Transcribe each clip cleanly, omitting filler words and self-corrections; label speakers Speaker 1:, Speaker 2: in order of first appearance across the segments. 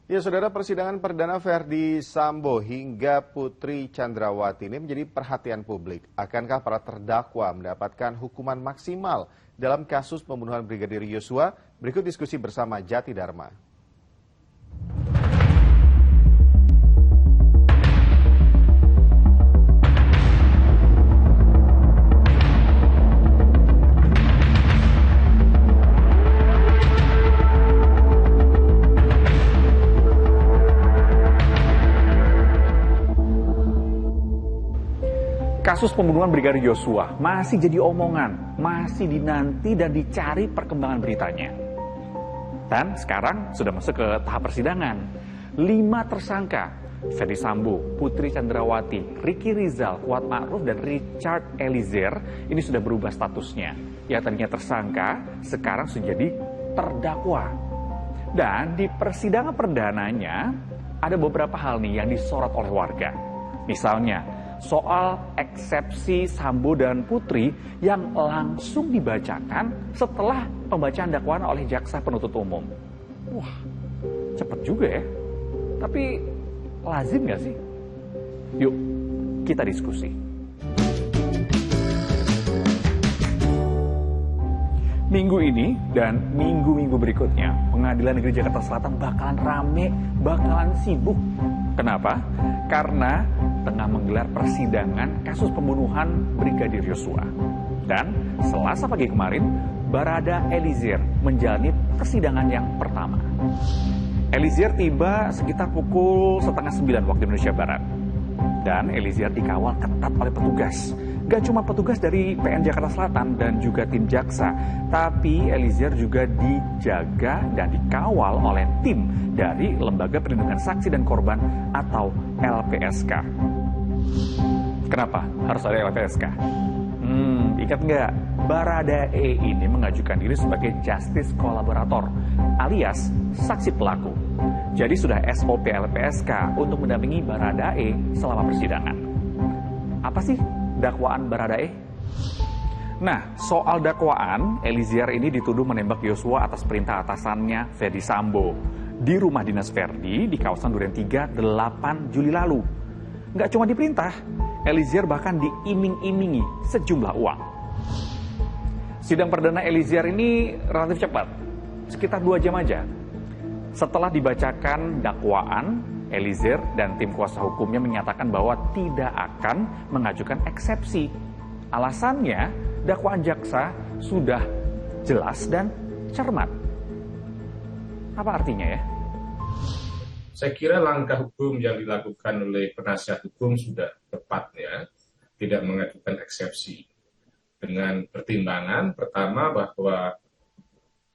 Speaker 1: Ya, saudara, persidangan perdana Verdi Sambo hingga Putri Chandrawati ini menjadi perhatian publik. Akankah para terdakwa mendapatkan hukuman maksimal dalam kasus pembunuhan Brigadir Yosua? Berikut diskusi bersama Jati Dharma.
Speaker 2: Kasus pembunuhan Brigadir Yosua masih jadi omongan, masih dinanti dan dicari perkembangan beritanya. Dan sekarang sudah masuk ke tahap persidangan. 5 tersangka, Verdi Sambo, Putri Chandrawati, Ricky Rizal, Kuat Ma'ruf, dan Richard Eliezer ini sudah berubah statusnya. Yang tadinya tersangka, sekarang sudah jadi terdakwa. Dan di persidangan perdananya, ada beberapa hal nih yang disorot oleh warga. Misalnya, soal eksepsi Sambo dan Putri yang langsung dibacakan setelah pembacaan dakwaan oleh jaksa penuntut umum. Wah, cepet juga ya. Tapi lazim nggak sih? Yuk, kita diskusi. Minggu ini dan minggu-minggu berikutnya, Pengadilan Negeri Jakarta Selatan bakalan rame, bakalan sibuk. Kenapa? Karena tengah menggelar persidangan kasus pembunuhan Brigadir Yosua. Dan Selasa pagi kemarin, Barada Eliezer menjalani persidangan yang pertama. Eliezer tiba sekitar pukul 8:30 waktu Indonesia Barat. Dan Eliezer dikawal ketat oleh petugas. Gak cuma petugas dari PN Jakarta Selatan dan juga tim jaksa, tapi Eliezer juga dijaga dan dikawal oleh tim dari Lembaga Perlindungan Saksi dan Korban atau LPSK. Kenapa harus ada LPSK? Ingat nggak? Baradae ini mengajukan diri sebagai justice kolaborator alias saksi pelaku. Jadi sudah SOP LPSK untuk mendampingi Baradae selama persidangan. Apa sih dakwaan Baradae? Nah, soal dakwaan, Eliezer ini dituduh menembak Yosua atas perintah atasannya Verdi Sambo di rumah dinas Verdi di kawasan Duren 3 8 Juli lalu. Nggak cuma diperintah, Eliezer bahkan diiming-imingi sejumlah uang. Sidang perdana Eliezer ini relatif cepat, sekitar 2 jam aja. Setelah dibacakan dakwaan, Eliezer dan tim kuasa hukumnya menyatakan bahwa tidak akan mengajukan eksepsi. Alasannya, dakwaan jaksa sudah jelas dan cermat. Apa artinya ya?
Speaker 3: Saya kira langkah hukum yang dilakukan oleh penasihat hukum sudah tepat ya, tidak mengajukan eksepsi. Dengan pertimbangan pertama bahwa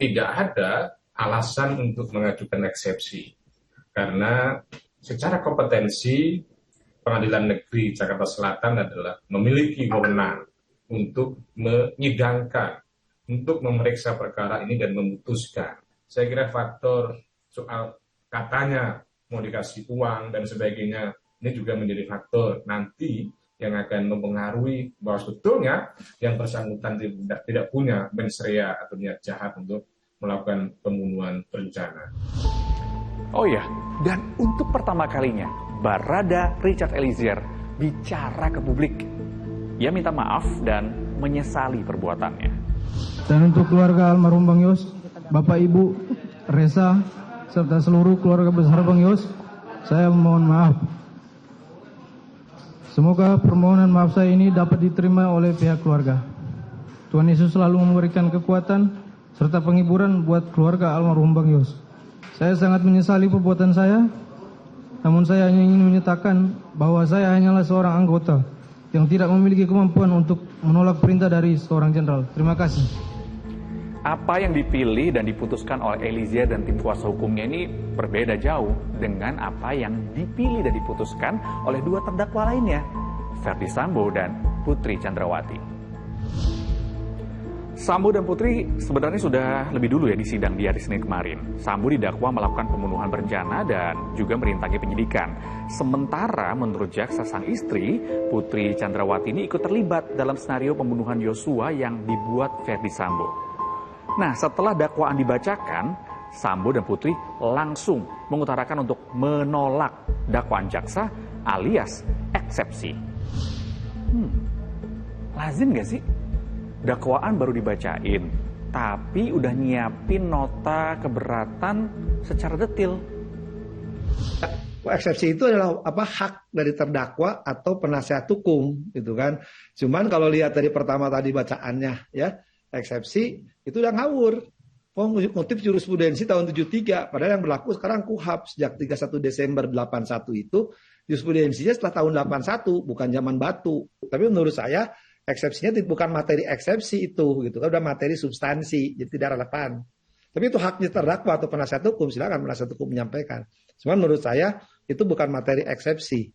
Speaker 3: tidak ada alasan untuk mengajukan eksepsi. Karena secara kompetensi Pengadilan Negeri Jakarta Selatan adalah memiliki wewenang untuk menyidangkan, untuk memeriksa perkara ini dan memutuskan. Saya kira faktor soal katanya mau dikasih uang dan sebagainya, ini juga menjadi faktor nanti yang akan mempengaruhi bahwa sebetulnya yang bersangkutan tidak punya mens rea atau niat jahat untuk melakukan pembunuhan berencana.
Speaker 2: Oh ya, dan untuk pertama kalinya, Barada Richard Eliezer bicara ke publik. Ia minta maaf dan menyesali perbuatannya.
Speaker 4: Dan untuk keluarga almarhum Bang Yos, Bapak Ibu, Reza, serta seluruh keluarga besar Bang Yos, saya mohon maaf. Semoga permohonan maaf saya ini dapat diterima oleh pihak keluarga. Tuhan Yesus selalu memberikan kekuatan serta penghiburan buat keluarga almarhum Bang Yos. Saya sangat menyesali perbuatan saya, namun saya hanya ingin menyatakan bahwa saya hanyalah seorang anggota yang tidak memiliki kemampuan untuk menolak perintah dari seorang jenderal. Terima kasih.
Speaker 2: Apa yang dipilih dan diputuskan oleh Eliezer dan tim kuasa hukumnya ini berbeda jauh dengan apa yang dipilih dan diputuskan oleh 2 terdakwa lainnya, Verdi Sambo dan Putri Chandrawati. Sambo dan Putri sebenarnya sudah lebih dulu ya disidang di hari Senin kemarin. Sambo didakwa melakukan pembunuhan berencana dan juga merintangi penyidikan. Sementara menurut jaksa sang istri, Putri Chandrawati ini ikut terlibat dalam skenario pembunuhan Yosua yang dibuat Verdi Sambo. Nah, setelah dakwaan dibacakan, Sambo dan Putri langsung mengutarakan untuk menolak dakwaan jaksa alias eksepsi. Lazim gak sih? Dakwaan baru dibacain, tapi udah nyiapin nota keberatan secara detail.
Speaker 5: Eksepsi itu adalah hak dari terdakwa atau penasihat hukum, gitu kan. Cuman kalau lihat dari pertama tadi bacaannya, ya, eksepsi itu udah ngawur. Motif jurisprudensi tahun 73, padahal yang berlaku sekarang KUHP sejak 31 Desember 81 itu jurisprudensinya setelah tahun 81, bukan zaman batu. Tapi menurut saya eksepsinya bukan materi eksepsi itu, gitu kan, udah materi substansi, jadi tidak relevan. Tapi itu haknya terdakwa atau penasihat hukum, silakan penasihat hukum menyampaikan. Cuma menurut saya itu bukan materi eksepsi.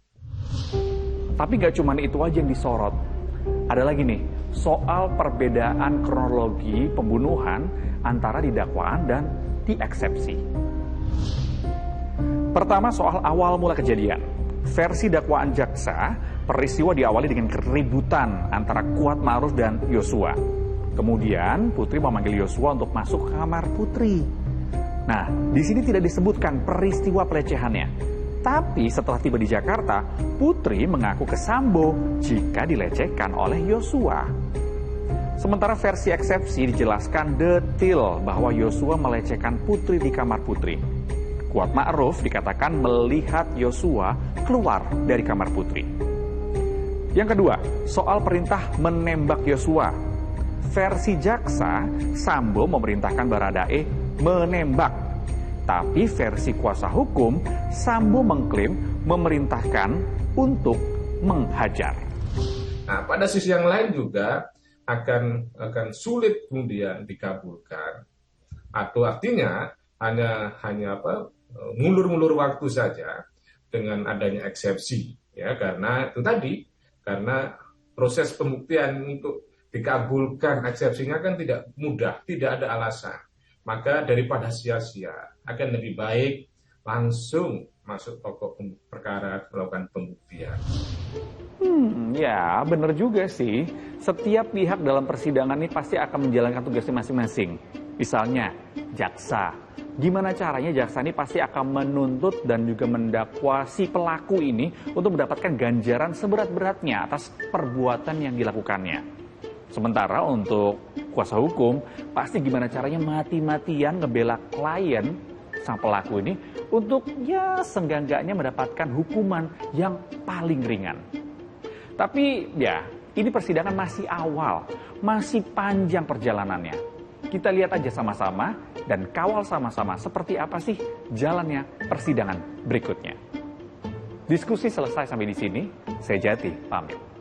Speaker 2: Tapi gak cuma itu aja yang disorot. Ada lagi nih, soal perbedaan kronologi pembunuhan antara di dakwaan dan di eksepsi. Pertama, soal awal mula kejadian. Versi dakwaan jaksa, peristiwa diawali dengan keributan antara Kuat Ma'ruf dan Yosua. Kemudian Putri memanggil Yosua untuk masuk ke kamar Putri. Nah, di sini tidak disebutkan peristiwa pelecehannya. Tapi setelah tiba di Jakarta, Putri mengaku ke Sambo jika dilecehkan oleh Yosua. Sementara versi eksepsi dijelaskan detail bahwa Yosua melecehkan Putri di kamar Putri. Kuat Ma'ruf dikatakan melihat Yosua keluar dari kamar Putri. Yang kedua, soal perintah menembak Yosua. Versi jaksa, Sambo memerintahkan Baradae menembak. Tapi versi kuasa hukum, Sambo mengklaim memerintahkan untuk menghajar.
Speaker 3: Nah, pada sisi yang lain juga akan sulit kemudian dikabulkan, atau artinya hanya ngulur-ngulur waktu saja dengan adanya eksepsi, ya, karena itu tadi, karena proses pembuktian untuk dikabulkan eksepsinya kan tidak mudah, tidak ada alasan. Maka daripada sia-sia, akan lebih baik langsung masuk pokok perkara melakukan pembuktian.
Speaker 2: Ya, benar juga sih. Setiap pihak dalam persidangan ini pasti akan menjalankan tugasnya masing-masing. Misalnya, jaksa. Gimana caranya jaksa ini pasti akan menuntut dan juga mendakwa si pelaku ini untuk mendapatkan ganjaran seberat-beratnya atas perbuatan yang dilakukannya. Sementara untuk kuasa hukum, pasti gimana caranya mati-matian ngebela klien sang pelaku ini untuk ya seenggak-enggaknya mendapatkan hukuman yang paling ringan. Tapi ya, ini persidangan masih awal, masih panjang perjalanannya. Kita lihat aja sama-sama dan kawal sama-sama seperti apa sih jalannya persidangan berikutnya. Diskusi selesai sampai di sini, saya Jati pamit.